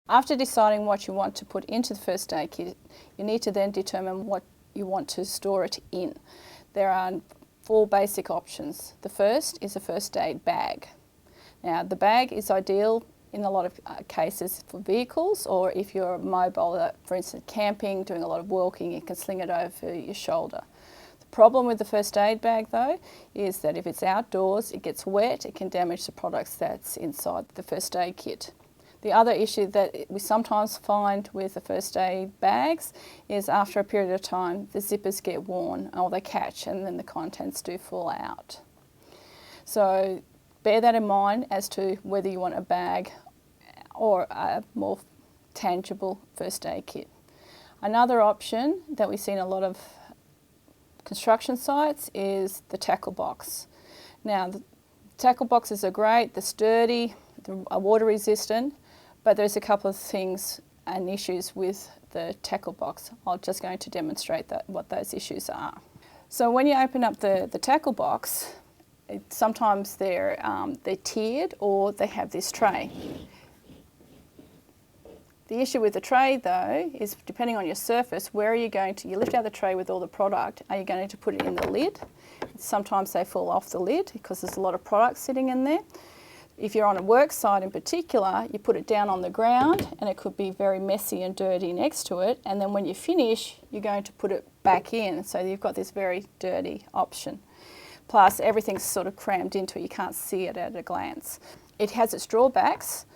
After deciding what you want to put into the first aid kit, you need to then determine what you want to store it in. There are 4 basic options. The first is a first aid bag. Now, the bag is ideal in a lot of cases for vehicles, or if you're mobile, for instance camping, doing a lot of walking, you can sling it over your shoulder. The problem with the first aid bag though is that if it's outdoors, it gets wet, it can damage the products that's inside the first aid kit. The other issue that we sometimes find with the first aid bags is after a period of time the zippers get worn or they catch and then the contents do fall out. So bear that in mind as to whether you want a bag or a more tangible first aid kit. Another option that we see in a lot of construction sites is the tackle box. Now, the tackle boxes are great, they're sturdy, they're water resistant, but there's a couple of things and issues with the tackle box. I'm just going to demonstrate what those issues are. So when you open up the tackle box, sometimes they're tiered or they have this tray. The issue with the tray though is depending on your surface, where are you going to, you lift out the tray with all the product, are you going to put it in the lid? Sometimes they fall off the lid because there's a lot of product sitting in there. If you're on a work site in particular, you put it down on the ground and it could be very messy and dirty next to it, and then when you finish you're going to put it back in, so you've got this very dirty option. Plus everything's sort of crammed into it, you can't see it at a glance. It has its drawbacks,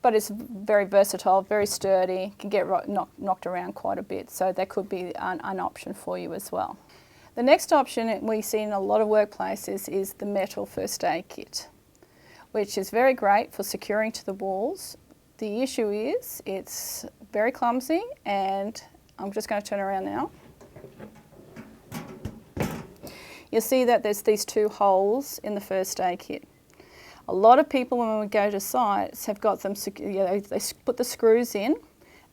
but it's very versatile, very sturdy, can get knocked around quite a bit, so that could be an option for you as well. The next option we see in a lot of workplaces is the metal first aid kit, which is very great for securing to the walls. The issue is it's very clumsy, and I'm just going to turn around now. You'll see that there's these 2 holes in the first aid kit. A lot of people when we go to sites have got them, they put the screws in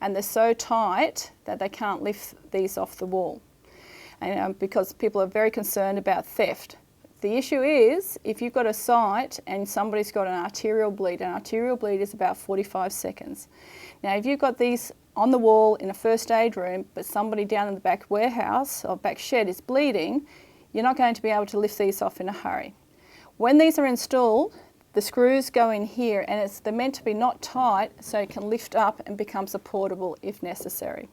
and they're so tight that they can't lift these off the wall, and because people are very concerned about theft. The issue is, if you've got a site and somebody's got an arterial bleed is about 45 seconds. Now if you've got these on the wall in a first aid room, but somebody down in the back warehouse or back shed is bleeding, you're not going to be able to lift these off in a hurry. When these are installed, the screws go in here and they're meant to be not tight so it can lift up and become supportable if necessary.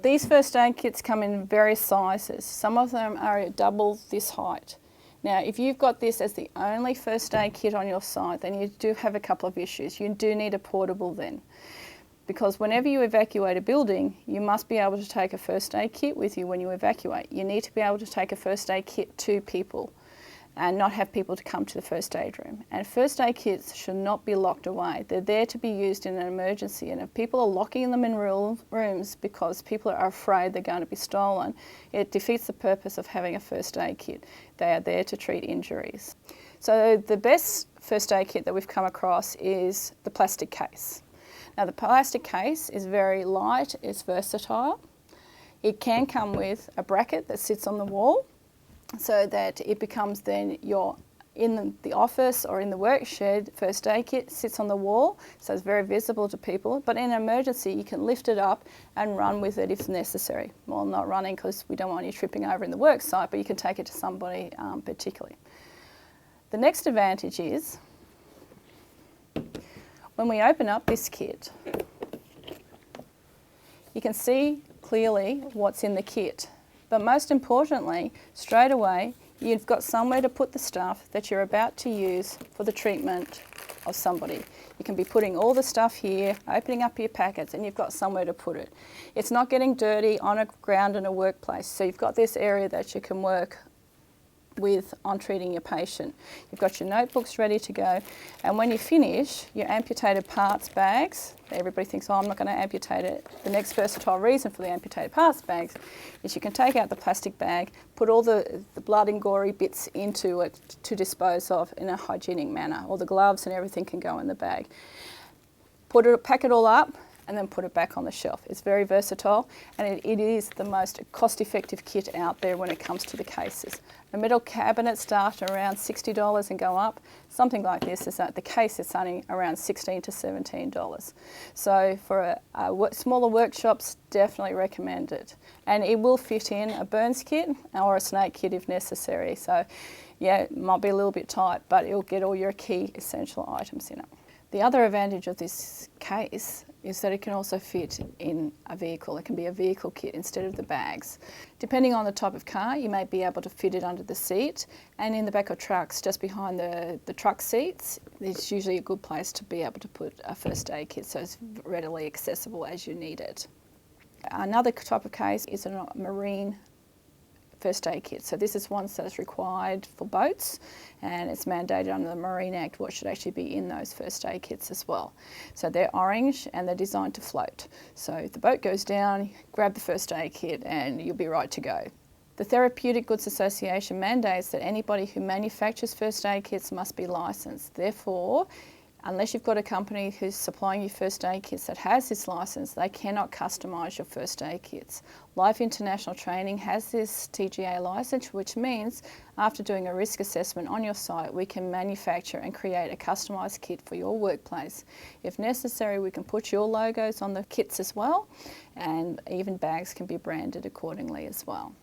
These first aid kits come in various sizes. Some of them are double this height. Now, if you've got this as the only first aid kit on your site, then you do have a couple of issues. You do need a portable then, because whenever you evacuate a building, you must be able to take a first aid kit with you when you evacuate. You need to be able to take a first aid kit to people and not have people to come to the first aid room. And first aid kits should not be locked away. They're there to be used in an emergency, and if people are locking them in rooms because people are afraid they're going to be stolen, it defeats the purpose of having a first aid kit. They are there to treat injuries. So the best first aid kit that we've come across is the plastic case. Now the plastic case is very light, it's versatile. It can come with a bracket that sits on the wall, so that it becomes then in the office or in the work shed, first aid kit sits on the wall, so it's very visible to people, but in an emergency you can lift it up and run with it if necessary. Well, not running because we don't want you tripping over in the work site, but you can take it to somebody particularly. The next advantage is, when we open up this kit, you can see clearly what's in the kit. But most importantly, straight away, you've got somewhere to put the stuff that you're about to use for the treatment of somebody. You can be putting all the stuff here, opening up your packets, and you've got somewhere to put it. It's not getting dirty on a ground in a workplace, so you've got this area that you can work with on treating your patient. You've got your notebooks ready to go, and when you finish your amputated parts bags, everybody thinks, oh, I'm not going to amputate it. The next versatile reason for the amputated parts bags is you can take out the plastic bag, put all the blood and gory bits into it to dispose of in a hygienic manner. All the gloves and everything can go in the bag. Pack it all up, and then put it back on the shelf. It's very versatile, and it is the most cost-effective kit out there when it comes to the cases. A metal cabinet starts around $60 and go up. Something like this, the case is only around $16 to $17. So for smaller workshops, definitely recommend it. And it will fit in a Burns kit or a snake kit if necessary. So yeah, it might be a little bit tight, but it'll get all your key essential items in it. The other advantage of this case is that it can also fit in a vehicle. It can be a vehicle kit instead of the bags. Depending on the type of car, you may be able to fit it under the seat, and in the back of trucks, just behind the truck seats, it's usually a good place to be able to put a first aid kit, so it's readily accessible as you need it. Another type of case is a marine first aid kit. So this is one that's required for boats, and it's mandated under the Marine Act what should actually be in those first aid kits as well. So they're orange and they're designed to float. So if the boat goes down, grab the first aid kit and you'll be right to go. The Therapeutic Goods Association mandates that anybody who manufactures first aid kits must be licensed. Therefore, unless you've got a company who's supplying you first aid kits that has this licence, they cannot customise your first aid kits. Life International Training has this TGA licence, which means after doing a risk assessment on your site, we can manufacture and create a customised kit for your workplace. If necessary, we can put your logos on the kits as well, and even bags can be branded accordingly as well.